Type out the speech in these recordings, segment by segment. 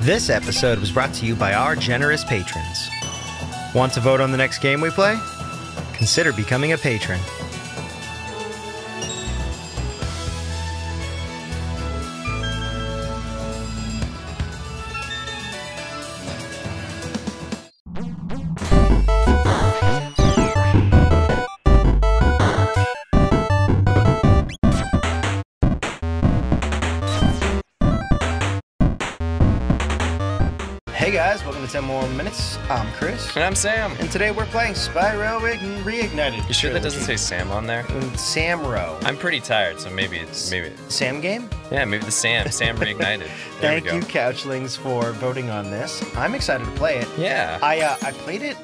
This episode was brought to you by our generous patrons. Want to vote on the next game we play? Consider becoming a patron. Hey guys, welcome to 10 More Minutes. I'm Chris. And I'm Sam. And today we're playing Spyro Reignited. You sure that doesn't say Sam on there? Samro. I'm pretty tired, so maybe it's Sam game? Yeah, maybe the Sam Reignited. There Thank you, Couchlings, for voting on this. I'm excited to play it. Yeah. I played it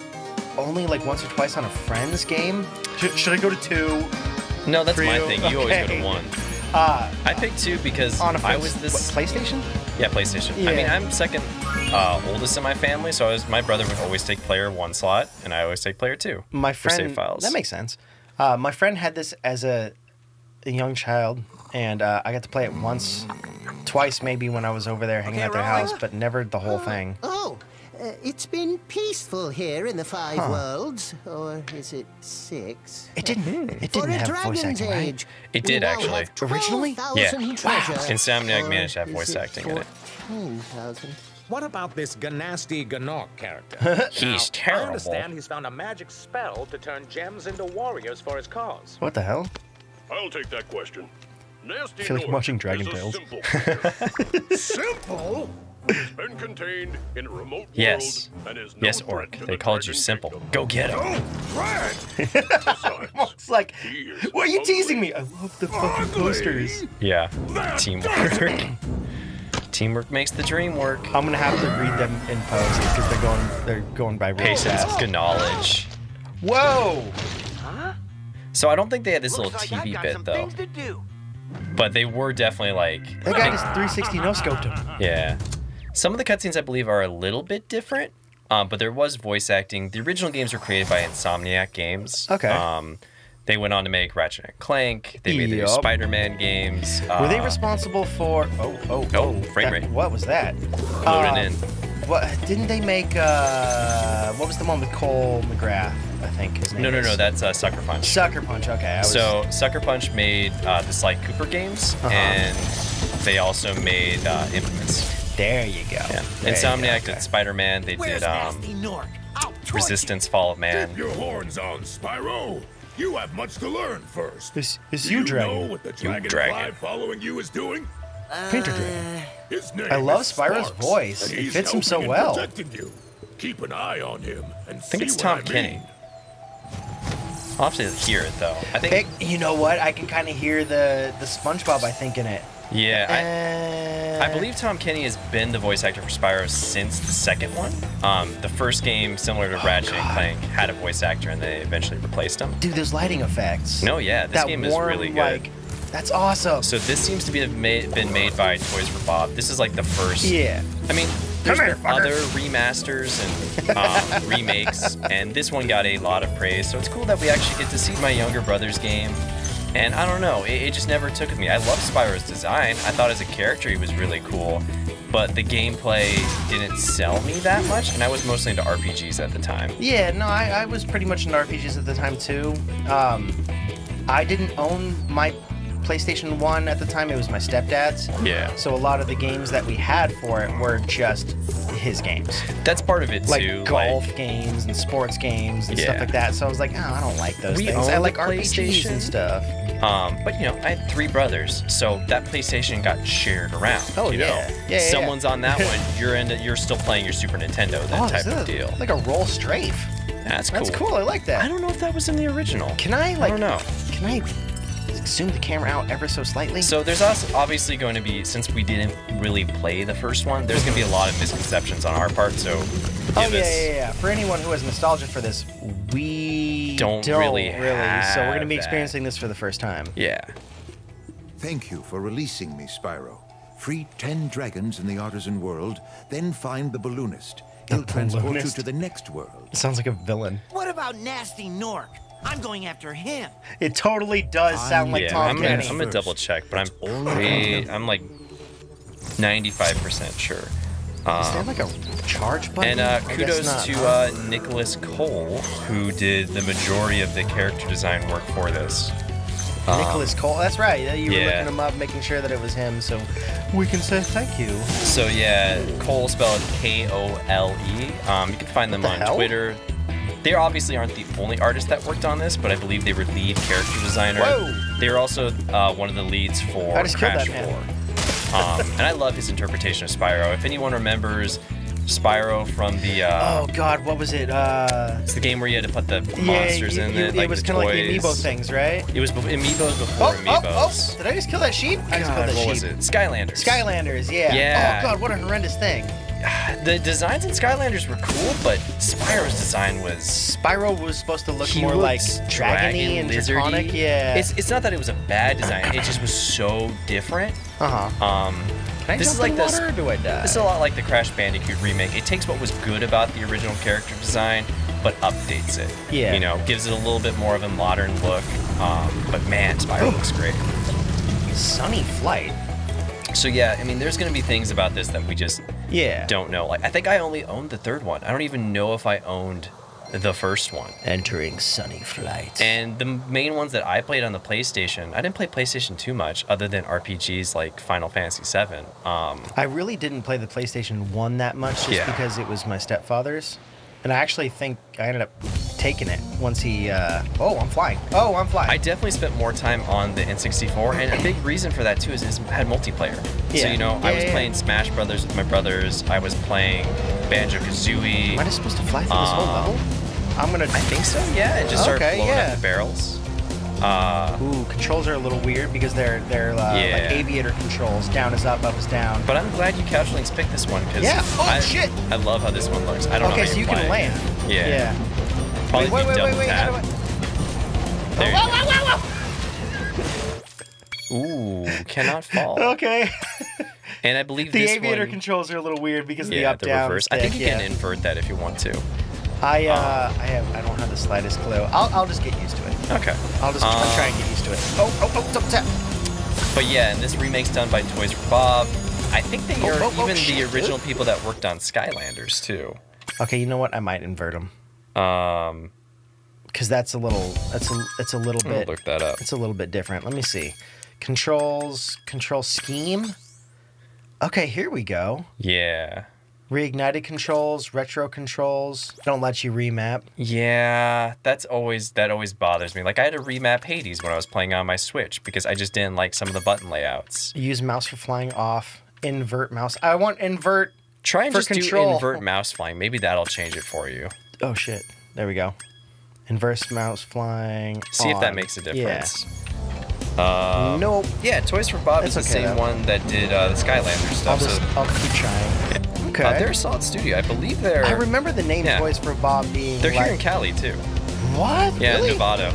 only like once or twice on a friend's game. Should I go to 2? No, that's Three? my thing. You always go to 1. I picked 2 because on a I was this PlayStation? Yeah, PlayStation. Yeah. I mean, I'm second oldest in my family, so my brother would always take player 1 slot, and I always take player 2. My friend, for save files. That makes sense. My friend had this as a young child, and I got to play it twice maybe when I was over there hanging at their house, but never the whole thing. It's been peaceful here in the 5 worlds, or is it 6? It didn't have voice acting, right? It did, actually. Originally? Yeah. Insomniac managed to have voice acting in it. 14,000. What about this Gnasty Gnorc character? He's I terrible. understand he's found a magic spell to turn gems into warriors for his cause. What the hell? I'll take that question. Nasty I feel like I'm Gnorc watching Dragon is a Tales. simple creature. Simple? It's been contained in a remote Yes. world and is no Yes, threat Orc. to They the called you Dragon simple. Kingdom. Go get him. Besides, It's like, he is what are you ugly. teasing me? I love the fucking posters. Yeah. That's Teamwork. Teamwork makes the dream work. I'm gonna have to read them in post because they're going by real Patience, fast. knowledge. Whoa! So I don't think they had this little TV bit though. But they were definitely like, That guy just 360 no scoped him. yeah. Some of the cutscenes I believe are a little bit different, but there was voice acting. The original games were created by Insomniac Games. Okay. They went on to make Ratchet and Clank. They made their Yup. Spider-Man games. Were they responsible for? Oh, frame rate. What was that? Loading in. What didn't they make? What was the one with Cole McGrath? I think his name. No, is. That's Sucker Punch. Sucker Punch. Okay. So Sucker Punch made the Sly Cooper games, and they also made Infamous. There you go. Yeah. There you Insomniac go, did Spider-Man. They did Resistance, Fall of Man. Keep your horns on, Spyro. You have much to learn first. Is Do you you Dragon? know what the Dragonfly Dragon. following you is doing? Painter Dragon. His name I love is Spyro's Sparks, voice. and It he's fits him so helping and well. protecting you. Keep an eye on him and I think it's see Tom what I Kenny. mean. I'll have to hear it though. I think. Hey, you know what? I can kind of hear the SpongeBob. I think in it. Yeah. I believe Tom Kenny has been the voice actor for Spyro since the second one. The first game, similar to Ratchet and Clank, had a voice actor, and they eventually replaced him. Dude, those lighting effects. No, yeah, this that game warm, is really good. Like, that's awesome. So this seems to be been made by Toys for Bob. This is like the first. Yeah. I mean, there's Come here, been other remasters and remakes, and this one got a lot of praise. So it's cool that we actually get to see my younger brother's game. And I don't know, it just never took with me. I love Spyro's design. I thought as a character he was really cool, but the gameplay didn't sell me that much, and I was mostly into RPGs at the time. Yeah, no, I was pretty much into RPGs at the time too. I didn't own my PlayStation 1 at the time. It was my stepdad's. Yeah. So a lot of the games that we had for it were just his games. That's part of it Like too. golf games and sports games and stuff Yeah. like that. So I was like, oh, I don't like those We things. I owned like the RPGs PlayStation. and stuff. But you know, I had 3 brothers, so that PlayStation got shared around. Oh, you yeah. know? Yeah, yeah, yeah. Someone's on that one, you're still playing your Super Nintendo, that type this of is deal. like a roll strafe. That's cool. That's cool. I like that. I don't know if that was in the original. Can I like? I don't know. Can I zoom the camera out ever so slightly? So there's also obviously going to be, since we didn't really play the first one, there's going to be a lot of misconceptions on our part, so Oh give us... yeah. For anyone who has nostalgia for this, we Don't So really we're have gonna be that. experiencing this for the first time. Yeah. Thank you for releasing me, Spyro. Free 10 dragons in the artisan world, then find the balloonist. He'll transport you balloonist? to the next world. It sounds like a villain. What about Nasty Gnorc? I'm going after him. It totally does sound like Yeah, Tom I'm Kenny. gonna double check, but I'm like 95% sure. Is there like a charge button? And I guess kudos not, to huh? Nicholas Cole, who did the majority of the character design work for this. Nicholas Cole. That's right. You were yeah. looking him up, making sure that it was him, so we can say thank you. So yeah, Cole spelled K-O-L-E. You can find them on hell? Twitter. They obviously aren't the only artists that worked on this, but I believe they were lead character designer. Whoa. They were also one of the leads for I just killed Crash that man. 4. And I love his interpretation of Spyro. If anyone remembers Spyro from the Oh God, what was it? it's the game where you had to put the monsters in it, like it was the kind of like toys. the amiibo things, right? It was Amiibos before Amiibos. Did I just kill that sheep? I just killed God, that what sheep. was it? Skylanders. Skylanders, yeah. Yeah. Oh God, what a horrendous thing. The designs in Skylanders were cool, but Spyro's design was... Spyro was supposed to look He more like looked dragony and lizardy. draconic, yeah. It's not that it was a bad design, it just was so different. Uh-huh. Can I This jump is like in this. water or do I die? This is a lot like the Crash Bandicoot remake. It takes what was good about the original character design, but updates it. Yeah. You know, gives it a little bit more of a modern look. But man, Spyro looks great. Sunny Flight. So yeah, I mean, there's gonna be things about this that we just Yeah. don't know. Like, I think I only owned the third one. I don't even know if I owned the first one. Entering Sunny Flight. And the main ones that I played on the PlayStation, I didn't play PlayStation too much, other than RPGs like Final Fantasy VII. I really didn't play the PlayStation 1 that much just Yeah. because it was my stepfather's. And I actually think I ended up taking it once he, oh, I'm flying. Oh, I'm flying. I definitely spent more time on the N64, and a big reason for that too is it had multiplayer. So, Yeah. you know, I was Yeah. playing Smash Brothers with my brothers, I was playing Banjo-Kazooie. Am I just supposed to fly through this whole level? I'm gonna... I think so, yeah, and just start Okay, blowing yeah. up the barrels. Ooh, controls are a little weird because they're Yeah. like aviator controls. Down is up is down. But I'm glad you Couch Links picked this one, because Yeah. Oh, shit. I love how this one looks. I don't know Okay, how so you can fly. land. Yeah. Probably Wait, be wait, double wait, how tap. do I... There you Whoa, go. whoa, whoa, Ooh, cannot fall. whoa! Okay. And I believe The this aviator one, controls are a little weird because of the yeah, up the down. reverse. I think you stick, can invert that if you want to. I don't have the slightest clue. I'll just get used to it. Okay. I'll just try and get used to it. Oh, double tap. But yeah, and this remake's done by Toys for Bob. I think they are even the shit. original people that worked on Skylanders too. Okay, you know what? I might invert them. Because it's a little bit. Look that up. It's a little bit different. Let me see. Control scheme. Okay, here we go. Yeah. Reignited controls, retro controls. Don't let you remap. Yeah, that always bothers me. Like, I had to remap Hades when I was playing on my Switch because I just didn't like some of the button layouts. Use mouse for flying off. Invert mouse. I want invert. Try and for just control. do invert mouse flying. Maybe that'll change it for you. Oh shit! There we go. Invert mouse flying. See if that on. makes a difference. Nope. Yeah, Toys for Bob is the That's okay, same though. one that did the Skylanders I'll stuff. I'll keep trying. Okay. They're a solid studio. I believe they're. I remember the name Yeah. Toys for Bob being. They're like, here in Cali too. What? Yeah, Really? Nevada.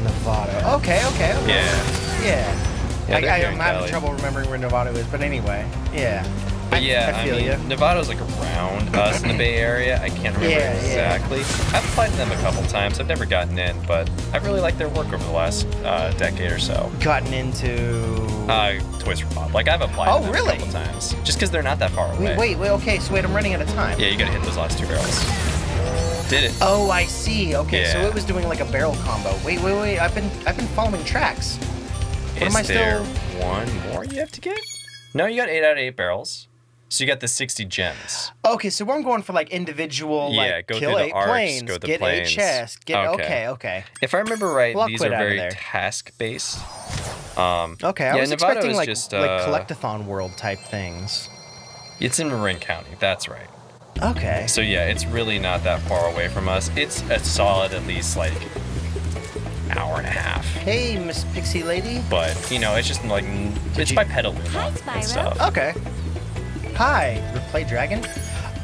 Nevada. Okay. Yeah. Yeah. Yeah, they're here I'm in having Cali. trouble remembering where Nevada is, but anyway. Yeah. But yeah, I I feel mean, ya. Nevada's like around us in the Bay Area. I can't remember Yeah, yeah. exactly. I've applied to them a couple times. I've never gotten in, but I really like their work over the last decade or so. Gotten into. Toys for Bob. Like, I've applied Oh, to them really? a couple times. Just because they're not that far away. Wait. Okay, so I'm running out of time. Yeah, you gotta hit those last two barrels. Did it. Oh, I see. Okay, so Yeah. it was doing like a barrel combo. Wait. I've been following tracks. What Is am I there still? one more you have to get? No, you got 8 out of 8 barrels. So you got the 60 gems. Okay, so I'm going for like individual, Yeah, like go kill through the 8 arcs, planes, go to get planes. 8 chests, get Okay. okay. If I remember right, Well, I'll these quit are out of very there. task-based. Okay, I Yeah, was Nevada expecting was like just, collectathon world type things. It's in Marin County, that's right. Okay. So yeah, it's really not that far away from us. It's a solid at least like hour and a half. Hey, Miss Pixie Lady. But, you know, it's just like, it's by Petaluma Hi, and Spyro. stuff. Okay. Hi, replay dragon.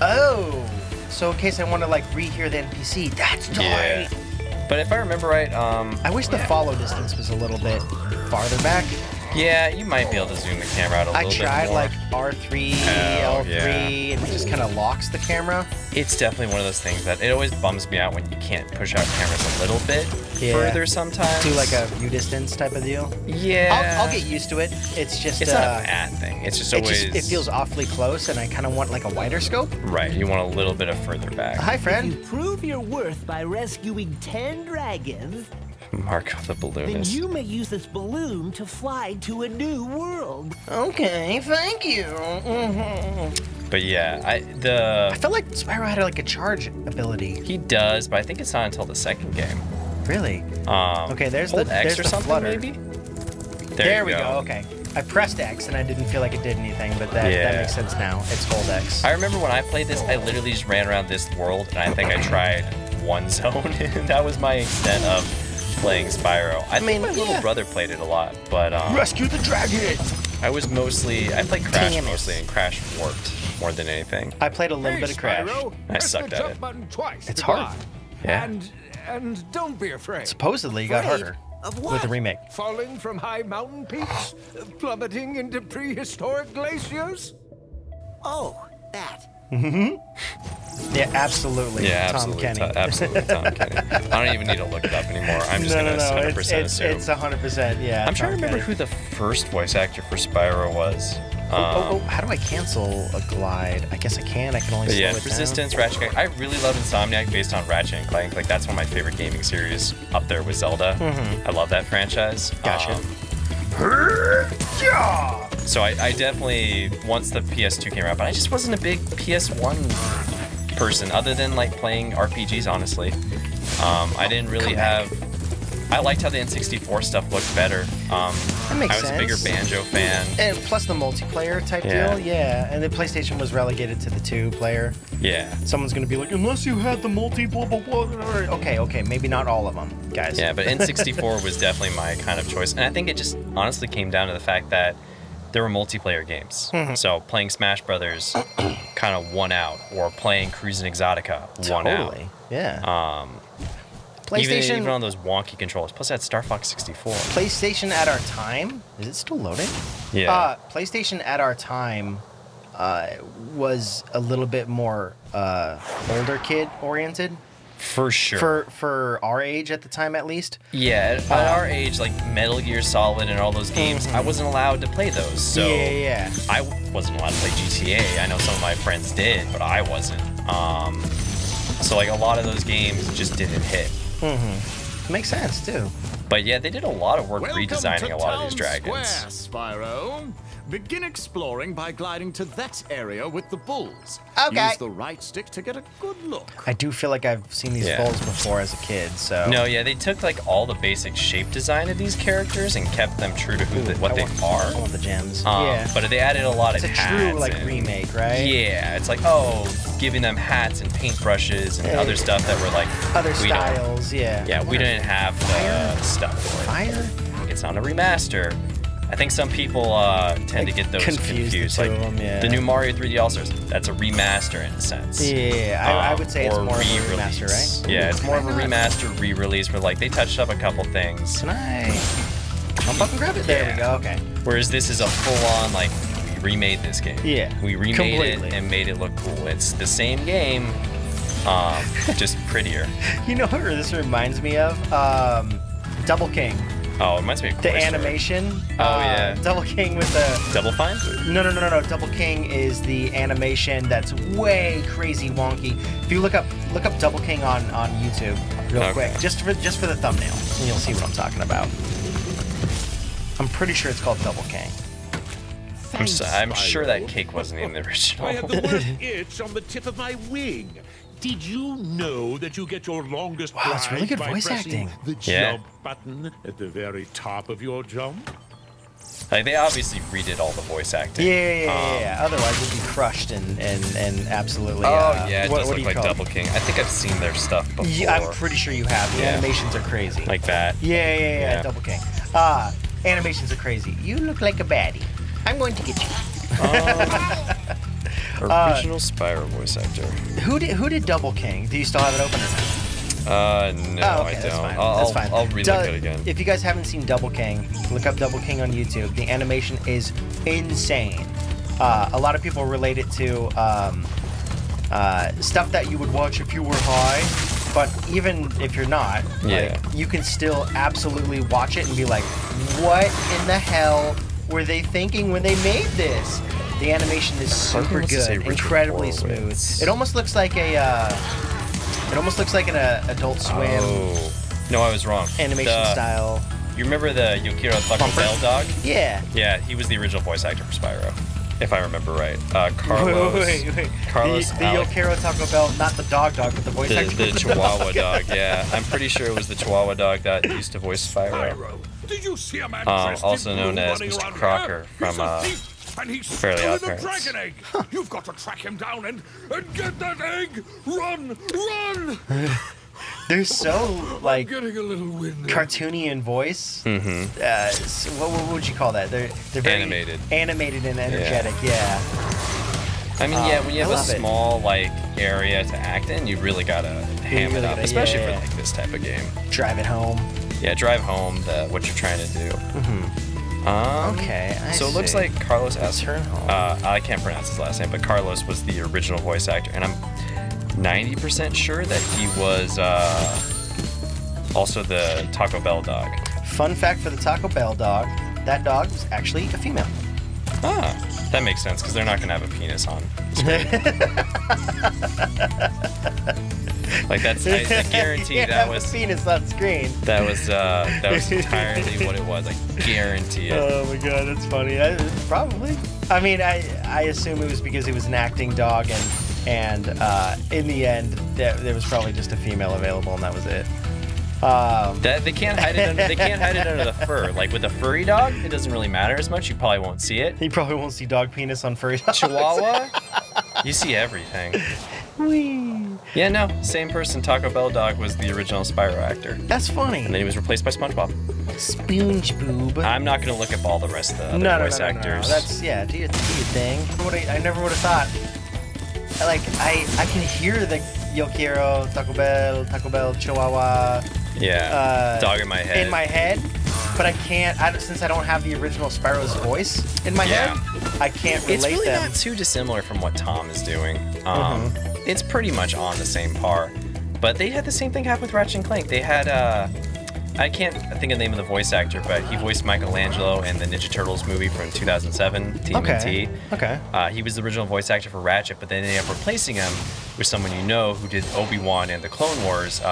Oh, so in case I want to like rehear the NPC, that's tight. Yeah. But if I remember right, I wish the follow distance was a little bit farther back. Yeah, you might be able to zoom the camera out a little bit more. I tried like R3, L3, and it just kind of locks the camera. It's definitely one of those things that it always bums me out when you can't push out cameras a little bit further sometimes. Do like a view distance type of deal. Yeah. I'll get used to it. It's just it's not a bad thing. It's just always it feels awfully close, and I kind of want like a wider scope. Right. You want a little bit of further back. Hi, friend. You prove your worth by rescuing 10 dragons. Marco the Then balloonist. you may use this balloon to fly to a new world. Okay, thank you. But yeah, I felt like Spyro had like a charge ability. he does, but I think it's not until the second game. Really? Okay, there's hold the X there's or the something flutter. maybe. There we go. Okay. I pressed X and I didn't feel like it did anything, but that makes sense now. It's hold X. I remember when I played this, I literally just ran around this world, and I think I tried one zone. That was my extent of playing Spyro. I think my little brother played it a lot, but Rescue the dragon! I played Crash mostly, and Crash warped more than anything. I played a little bit of Crash. Spyro, I press sucked the at jump it. button twice It's to hard. glide. Yeah. And don't be afraid. Supposedly, it got harder Of with what? the remake. Falling from high mountain peaks, plummeting into prehistoric glaciers. Oh, that. Yeah, absolutely. Yeah, Tom absolutely. Kenny. Absolutely, Tom Kenny. I don't even need to look it up anymore. I'm just gonna 100% assume. It's 100%. Yeah. I'm trying to Tom remember Kenny. who the first voice actor for Spyro was. How do I cancel a glide? I guess I can. I can only But slow yeah, it down. Resistance, Ratchet Clank. I really love Insomniac based on Ratchet and Clank. Like that's one of my favorite gaming series, up there with Zelda. I love that franchise. Gotcha. So I definitely, once the PS2 came out, but I just wasn't a big PS1 person, other than like playing RPGs, honestly. I didn't really have. I liked how the N64 stuff looked better. That makes I was a bigger sense. Banjo fan. And plus the multiplayer type Yeah. deal, yeah. And the PlayStation was relegated to the 2-player. Yeah. Someone's gonna be like, unless you had the multi blah blah blah. Okay, maybe not all of them, guys. Yeah, but N64 was definitely my kind of choice. And I think it just honestly came down to the fact that there were multiplayer games. So playing Smash Brothers kind of won out, or playing Cruis'n Exotica won out. Totally. Yeah. PlayStation, Even on those wonky controllers. Plus, I had Star Fox 64. PlayStation at our time. Is it still loading? Yeah. PlayStation at our time was a little bit more older kid oriented. For sure. For our age at the time, at least. Yeah, at our age, like Metal Gear Solid and all those games, I wasn't allowed to play those. So Yeah. I wasn't allowed to play GTA. I know some of my friends did, but I wasn't. So like a lot of those games just didn't hit. Makes sense too. But yeah, they did a lot of work Welcome redesigning to a lot of these Town dragons. Square, Spyro. Begin exploring by gliding to that area with the bulls. Okay. Use the right stick to get a good look. I do feel like I've seen these Yeah. bulls before as a kid, so. No, yeah, they took like all the basic shape design of these characters and kept them true to what they are. I want the gems. Yeah. But they added a lot It's of a hats true like and- remake, right? Yeah, it's like, oh, giving them hats and paintbrushes and other stuff that were like Other we don't- styles, yeah. Yeah, we didn't have the stuff for it. Fire? It's not a remaster. I think some people tend to get those confuse the confused. two Like of them, yeah. the new Mario 3D All-Stars, that's a remaster in a sense. Yeah, I would say it's or more of a re-release. remaster, right? Yeah, it's more of a remaster, re-release where like they touched up a couple things. Can I jump up and grab it? There we Yeah. go, okay. Whereas this is a full-on like we remade this game. Yeah, we remade completely. it and made it look cool. It's the same game, just prettier. You know what this reminds me of? Double King. Oh, it reminds me of The Toy Story. animation. Oh, yeah. Double King with the... Double Fine? No. Double King is the animation that's way crazy wonky. If you look up Double King on YouTube real Okay. quick, just for the thumbnail, and you'll see what I'm talking about. I'm pretty sure it's called Double King. I'm sure that cake wasn't in the original. I have the word itch on the tip of my wing. Did you know that you get your longest Wow, it's really glide good by voice pressing acting. the Yeah. jump button at the very top of your jump? Like they obviously redid all the voice acting. Yeah. Otherwise, it'd be crushed and absolutely. Oh yeah, it what does do look you like call it? Double King. I think I've seen their stuff before. Yeah, I'm pretty sure you have. The Yeah. animations are crazy. Like that. Yeah, Double King. Animations are crazy. You look like a baddie. I'm going to get you. Original Spyro voice actor. Who did Double King? Do you still have it open or not? No, Oh, okay, I that's don't. fine. I'll, That's fine. I'll relook it again. If you guys haven't seen Double King, look up Double King on YouTube. The animation is insane. A lot of people relate it to stuff that you would watch if you were high, but even if you're not, Yeah. like, you can still absolutely watch it and be like, what in the hell were they thinking when they made this? The animation is super wants to say good, Richard incredibly smooth. Horowitz. It almost looks like an Adult Swim Oh. No, I was wrong. animation style. You remember the Yukiro Taco Bumper? Bell dog? Yeah. Yeah, he was the original voice actor for Spyro, if I remember right. Carlos. Wait. Carlos The Alec- Yokero Taco Bell, not the dog, but the voice actor. the for Chihuahua dog, yeah. I'm pretty sure it was the Chihuahua dog that used to voice Spyro. Spyro, did you see a man Also known as Mr. Crocker from and he's Fairly stolen Odd the Parents. dragon egg. You've got to track him down and get that egg. Run! They're so like Getting a little windy. cartoony in voice. Mm-hmm. So what would you call that? They're very animated and energetic. Yeah. I mean, yeah, when you I have a love it. small like area to act in, you really gotta ham it really up, gotta- especially yeah. for like this type of game. Drive it home. Yeah, drive home what you're trying to do. Okay. So it looks see. like Carlos S. Turn home. I can't pronounce his last name, but Carlos was the original voice actor, and I'm 90% sure that he was also the Taco Bell dog. Fun fact for the Taco Bell dog: that dog was actually a female. Ah, that makes sense because they're not gonna have a penis on screen. Like that's I guarantee Yeah, that the was penis on screen. that was entirely what it was. I guarantee it. Oh my god, that's funny. Probably. I mean, I assume it was because he was an acting dog, and in the end, there was probably just a female available, and that was it. That they can't hide it. They can't hide it under the fur. Like with a furry dog, it doesn't really matter as much. You probably won't see it. You probably won't see dog penis on furry dogs. Chihuahua, you see everything. Whee. Yeah, no, same person. Taco Bell dog was the original Spyro actor, That's funny. and then he was replaced by SpongeBob. SpongeBob. I'm not gonna look up all the rest of the other No, voice actors. That's do your thing. I never would have thought. Like I can hear the Yokiro, Taco Bell, Chihuahua. yeah, dog in my head. In my head, but I can't. Since I don't have the original Spyro's voice in my Yeah. head, I can't relate It's really them. not too dissimilar from what Tom is doing. It's pretty much on the same par. But they had the same thing happen with Ratchet and Clank. They had, I can't think of the name of the voice actor, but he voiced Michelangelo in the Ninja Turtles movie from 2007, TMNT. Okay. He was the original voice actor for Ratchet, but then they ended up replacing him with someone you know who did Obi-Wan and the Clone Wars, who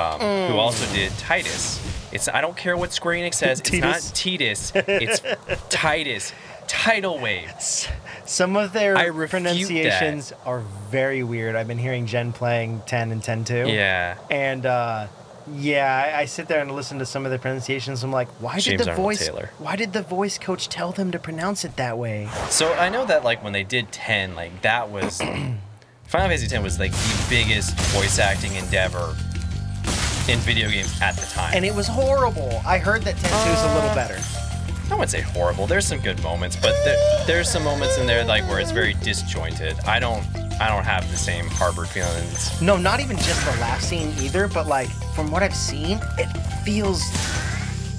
also did Titus. I don't care what Square Enix says, it's not Titus, it's Titus. Tidal Wave. Some of their I refute pronunciations are very weird. I've been hearing Jen playing 10 and 10 too. Yeah. And I sit there and listen to some of the pronunciations. I'm like, why did the voice coach tell them to pronounce it that way? So I know that like when they did 10, like that was Final Fantasy 10 was like the biggest voice acting endeavor in video games at the time. And it was horrible. I heard that 10-2 is a little better. I wouldn't say horrible. There's some good moments, but there's some moments in there like where it's very disjointed. I don't have the same Harvard feelings. No, not even just the last scene either, but like from what I've seen, it feels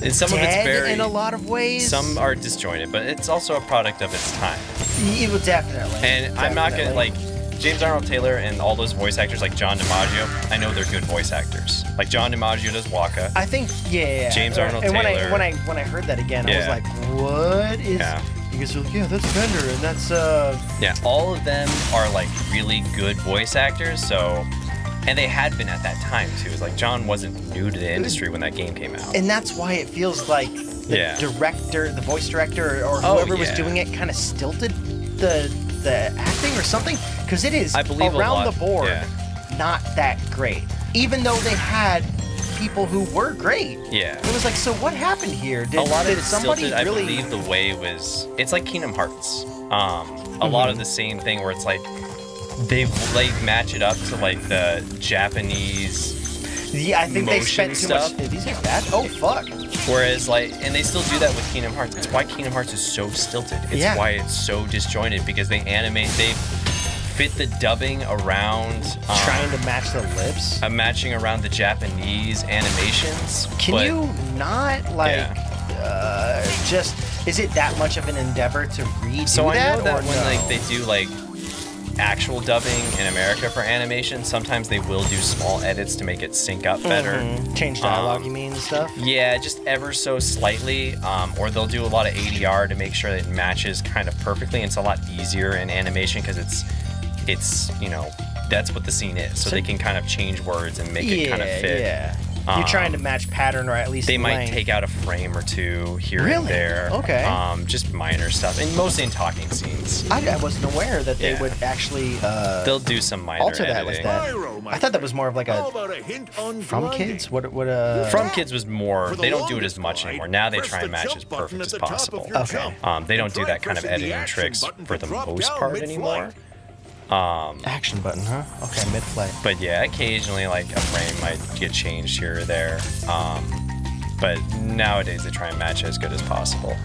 And some dead of it's very in a lot of ways. Some are disjointed, but it's also a product of its time. It would definitely. And I'm not gonna like James Arnold Taylor and all those voice actors like John DiMaggio. I know they're good voice actors. Like John DiMaggio does Waka. I think James Arnold and Taylor. When I heard that again, I was Yeah. like, what is? Yeah. Because you're like, yeah, that's Bender, and that's Yeah, all of them are like really good voice actors. So, and they had been at that time too. It's like John wasn't new to the industry when that game came out. And that's why it feels like the director, the voice director, or whoever was doing it, kind of stilted the acting or something. Because it is I believe around the board not that great. Even though they had people who were great. Yeah. It was like, so what happened here? A lot of it's somebody stilted. really? I believe the way was. It's like Kingdom Hearts. A lot of the same thing where it's like they like match it up to like the Japanese. Yeah, I think they spent too stuff. much. These guys bad? Oh fuck. Whereas like, and they still do that with Kingdom Hearts. It's why Kingdom Hearts is so stilted. It's why it's so disjointed because they fit the dubbing around. Trying to match the lips. I'm matching around the Japanese animations. Can you not like just? Is it that much of an endeavor to redo So I that? know that or when no? like they do like actual dubbing in America for animation, sometimes they will do small edits to make it sync up better. Change dialogue, you mean, and stuff? Yeah, just ever so slightly, or they'll do a lot of ADR to make sure that it matches kind of perfectly. And it's a lot easier in animation because it's you know, that's what the scene is, so they can kind of change words and make it kind of fit. Yeah. You're trying to match pattern, or at least They might length. take out a frame or two here and Really? there. Okay. Just minor stuff, and mostly in talking scenes. I wasn't aware that they Yeah. would actually They'll do some minor alter that with editing. that. I thought that was more of like How a about a hint on from gliding? kids. What From Kids was more, For the they don't do it longest as much glide, anymore. Now they press try and the match jump as button perfect at as the top of possible. your Okay. jump. They don't And do try that kind of pressing the editing action tricks button for to the drop most down part mid-flight. anymore. action button, huh? Okay, mid-flight. But yeah, occasionally like a frame might get changed here or there. But nowadays they try and match it as good as possible.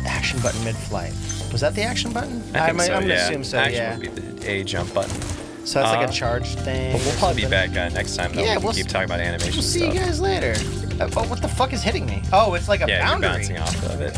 Action button mid-flight. Was that the action button? I think so, I'm gonna yeah. assume so. Action Yeah. would be the A jump button. So that's like a charge thing. But we'll or probably be something? back next time though. Yeah, we can we'll keep talking about animation We'll see stuff. you guys later. Oh, what the fuck is hitting me? Oh, it's like a Yeah, boundary. you're bouncing off of it.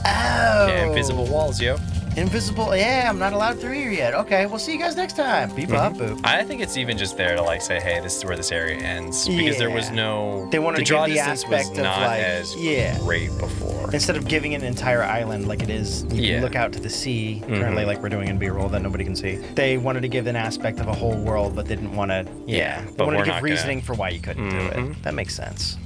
Oh. Yeah, invisible walls, yo. Invisible. Yeah, I'm not allowed through here yet. Okay, we'll see you guys next time. Beep bop boop. I think it's even just there to like say, hey, this is where this area ends, because there was Yeah. no. They wanted the to draw give the distance was aspect of, not like, as yeah. great before. Instead of giving an entire island like it is, you Yeah. can look out to the sea, currently like we're doing in B-roll that nobody can see. They wanted to give an aspect of a whole world, but didn't want to, Yeah, they but wanted we're to not give gonna- reasoning for why you couldn't do it. That makes sense.